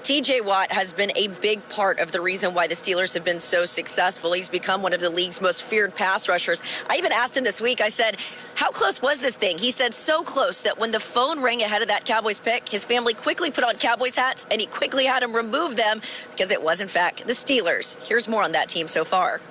T.J. Watt has been a big part of the reason why the Steelers have been so successful. He's become one of the league's most feared pass rushers. I even asked him this week, I said, how close was this thing? He said so close that when the phone rang ahead of that Cowboys pick, his family quickly put on Cowboys hats, and he quickly had him remove them because it was, in fact, the Steelers. Here's more on that team so far.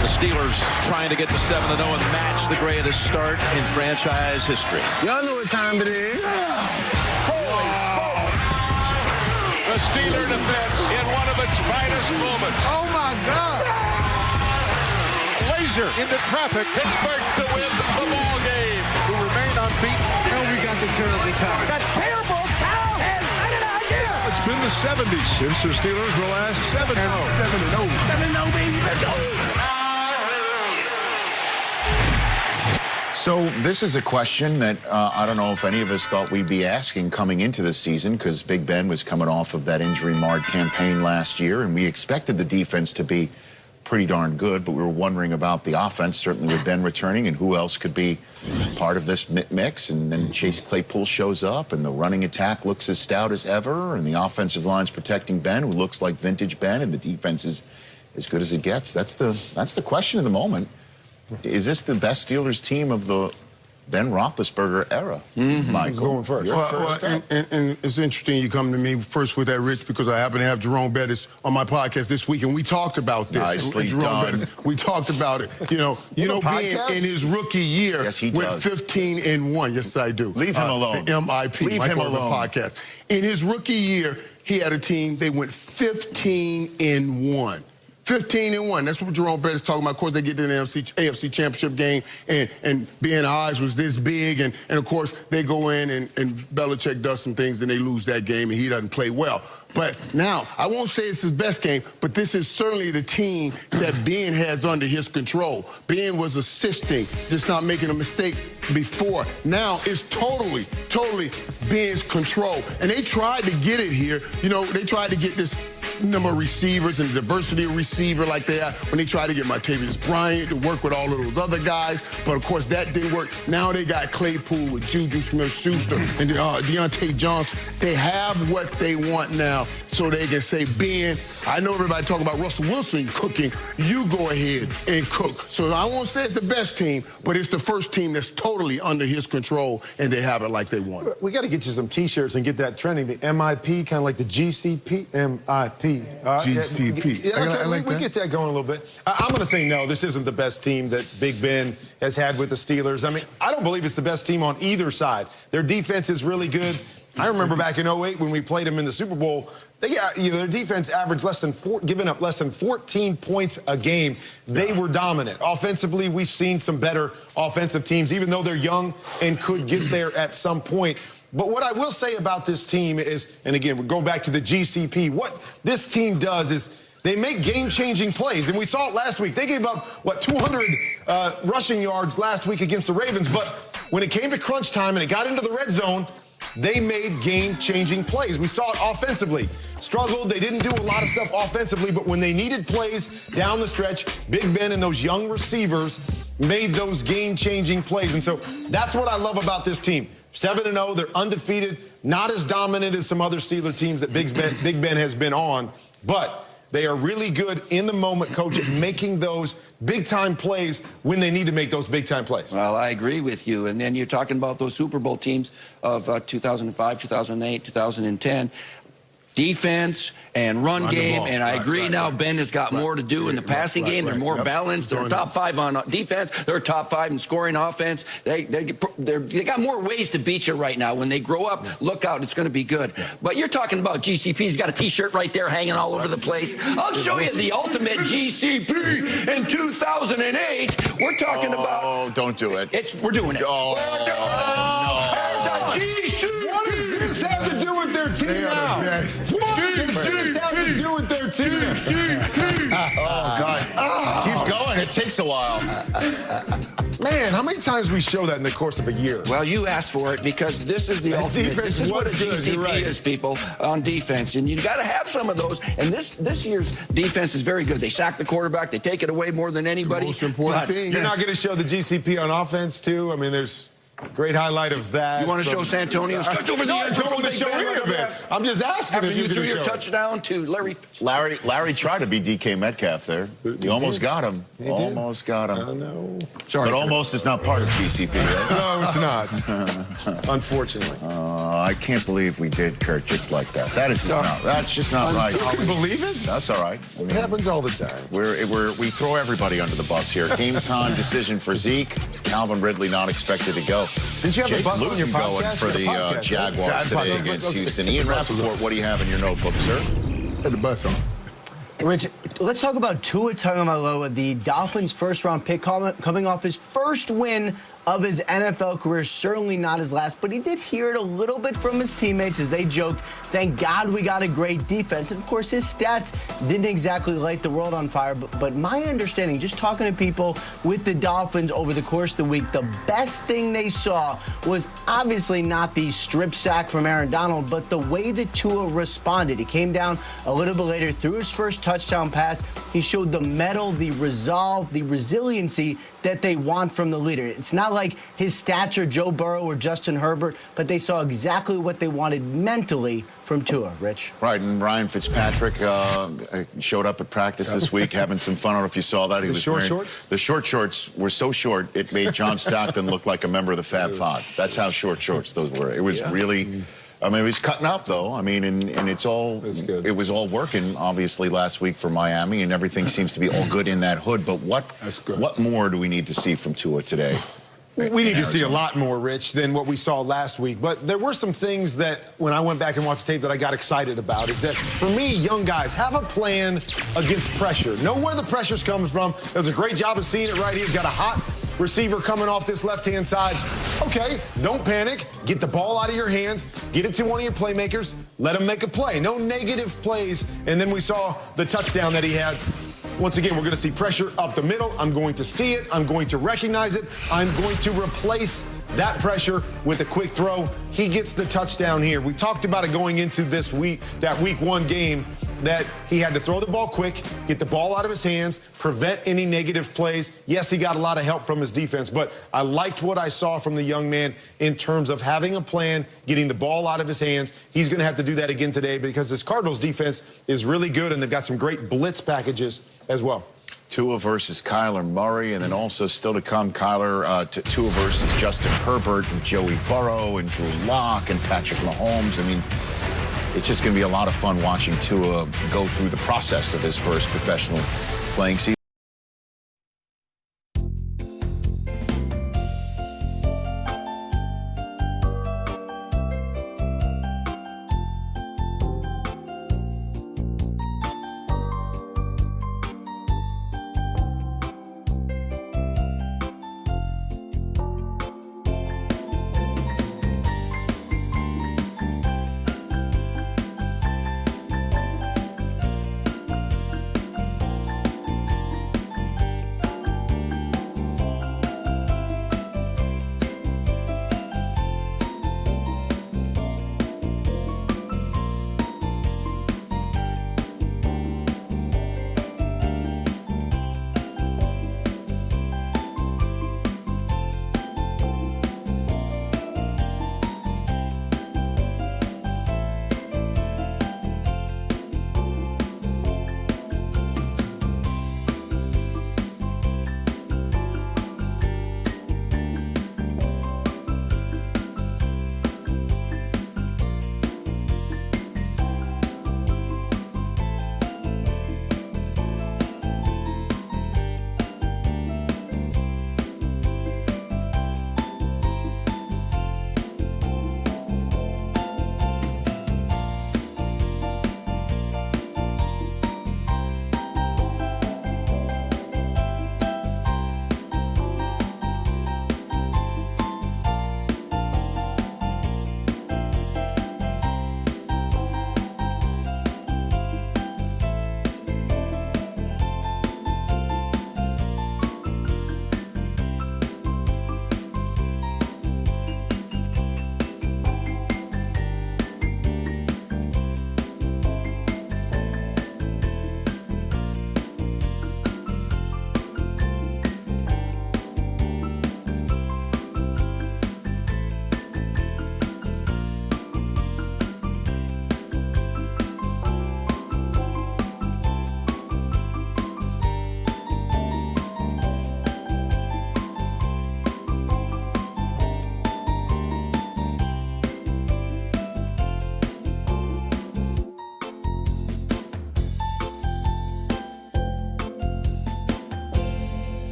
The Steelers trying to get to 7-0 and match the greatest start in franchise history. Y'all know what time it is. The Steeler defense in one of its finest moments. Oh, my God. Laser into traffic. Pittsburgh to win the ball game. Who remain unbeaten. And we got the terrible time. That terrible foul has not an idea. It's been the 70s since the Steelers were last 7-0. 7-0. 7-0, baby. Let's go. So this is a question that I don't know if any of us thought we'd be asking coming into this season, because Big Ben was coming off of that injury-marred campaign last year, and we expected the defense to be pretty darn good, but we were wondering about the offense, certainly with Ben returning, and who else could be part of this mix. And then Chase Claypool shows up, and the running attack looks as stout as ever, and the offensive line's protecting Ben, who looks like vintage Ben, and the defense is as good as it gets. That's the question of the moment. Is this the best Steelers team of the Ben Roethlisberger era? Michael, going first. And it's interesting you come to me first with that, Rich, because I happen to have Jerome Bettis on my podcast this week, and we talked about this. Nicely Jerome done. Bettis, we talked about it. You know, being in his rookie year, yes, he went does. 15-1. Yes, I do. Leave him alone. The MIP. Leave him alone. Podcast. In his rookie year, he had a team. They went 15-1. 15-1. That's what Jerome Bettis is talking about. Of course, they get to the AFC Championship game, and Ben Eyes was this big, and of course, they go in, and Belichick does some things, and they lose that game, and he doesn't play well. But now, I won't say it's his best game, but this is certainly the team that Ben has under his control. Ben was assisting, just not making a mistake before. Now, it's totally Ben's control. And they tried to get it here. You know, they tried to get this number of receivers and the diversity of receiver like they have when they tried to get Martavis Bryant to work with all of those other guys. But, of course, that didn't work. Now they got Claypool with Juju Smith-Schuster and Deontay Johnson. They have what they want now, so they can say, Ben, I know everybody talking about Russell Wilson cooking. You go ahead and cook. So I won't say it's the best team, but it's the first team that's totally under his control, and they have it like they want it. We got to get you some T-shirts and get that trending. The MIP, kind of like the GCP, MIP. GCP. Yeah, I like we that. get that going a little bit. I'm going to say no, this isn't the best team that Big Ben has had with the Steelers. I mean, I don't believe it's the best team on either side. Their defense is really good. I remember back in 08 when we played them in the Super Bowl, their defense averaged giving up less than 14 points a game. They were dominant. Offensively, we've seen some better offensive teams, even though they're young and could get there at some point. But what I will say about this team is, and again, we go back to the GCP, what this team does is they make game-changing plays. And we saw it last week. They gave up, 200 rushing yards last week against the Ravens. But when it came to crunch time and it got into the red zone, they made game-changing plays. We saw it offensively. Struggled. They didn't do a lot of stuff offensively, but when they needed plays down the stretch, Big Ben and those young receivers made those game-changing plays. And so that's what I love about this team. 7-0, they're undefeated, not as dominant as some other Steeler teams that Big Ben has been on, but they are really good in the moment, Coach, at making those big-time plays when they need to make those big-time plays. Well, I agree with you. And then you're talking about those Super Bowl teams of 2005, 2008, 2010. Defense and run game, and I agree now Ben has got more to do in the passing game. They're more balanced. They're top 5 on defense. They're top 5 in scoring offense. They got more ways to beat you right now. When they grow up, look out, it's going to be good. But you're talking about GCP. He's got a T-shirt right there hanging all over the place. I'll show you the ultimate GCP in 2008. We're talking about... Oh, don't do it. We're doing it. Oh, no. There's a GCP. What does this have to do with their team now? What does this have to do with their team? Oh, God. Keep going. It takes a while. Man, how many times we show that in the course of a year? Well, you asked for it because this is the ultimate. This is what a GCP is, people, on defense. And you got to have some of those. And this year's defense is very good. They sack the quarterback. They take it away more than anybody. The most important thing. You're not going to show the GCP on offense, too? I mean, there's... Great highlight of that. You want to show Santonio's touch over the edge? I don't want to show any of it. I'm just asking After if you threw can your show touchdown to Larry. Larry tried to be DK Metcalf there. He almost got him. Almost got him. I know. Sorry, but almost is not part of GCP, right? No, it's not. Unfortunately. I can't believe we did Kurt just like that. That's just not right. You can believe it? That's all right. It happens all the time. We throw everybody under the bus here. Game time decision for Zeke. Calvin Ridley not expected to go. Did you have Jake the bus on your Luton going podcast? for the Jaguars today against Houston. Ian Rappaport, what do you have in your notebook, sir? Had the bus on. Rich, let's talk about Tua Tagovailoa, the Dolphins' first-round pick, coming off his first win of his NFL career, certainly not his last, but he did hear it a little bit from his teammates as they joked, thank God we got a great defense. And, of course, his stats didn't exactly light the world on fire, but my understanding, just talking to people with the Dolphins over the course of the week, the best thing they saw was obviously not the strip sack from Aaron Donald, but the way that Tua responded. He came down a little bit later, threw his first touchdown pass. He showed the mettle, the resolve, the resiliency that they want from the leader. It's not like his stature, Joe Burrow or Justin Herbert, but they saw exactly what they wanted mentally from Tua, Rich. Right, and Ryan Fitzpatrick showed up at practice this week having some fun. I don't know if you saw that. He was wearing shorts? The short shorts were so short, it made John Stockton look like a member of the Fab Five. That's how short shorts those were. It was really... I mean, it was cutting up, though. I mean, and it's all, it was all working, obviously, last week for Miami, and everything seems to be all good in that hood. But what more do we need to see from Tua today? We need to see a lot more, Rich, than what we saw last week. But there were some things that, when I went back and watched tape, that I got excited about. Is that, for me, young guys, have a plan against pressure. Know where the pressure's coming from. Does a great job of seeing it right here. He's got a hot receiver coming off this left-hand side. Okay, don't panic. Get the ball out of your hands. Get it to one of your playmakers. Let him make a play. No negative plays. And then we saw the touchdown that he had. Once again, we're going to see pressure up the middle. I'm going to see it. I'm going to recognize it. I'm going to replace that pressure with a quick throw. He gets the touchdown here. We talked about it going into this week, that week one game, that he had to throw the ball quick, get the ball out of his hands, prevent any negative plays. Yes, he got a lot of help from his defense, but I liked what I saw from the young man in terms of having a plan, getting the ball out of his hands. He's going to have to do that again today because this Cardinals defense is really good, and they've got some great blitz packages as well. Tua versus Kyler Murray, and then also still to come, Tua versus Justin Herbert and Joey Burrow and Drew Lock and Patrick Mahomes. I mean, it's just going to be a lot of fun watching Tua go through the process of his first professional playing season.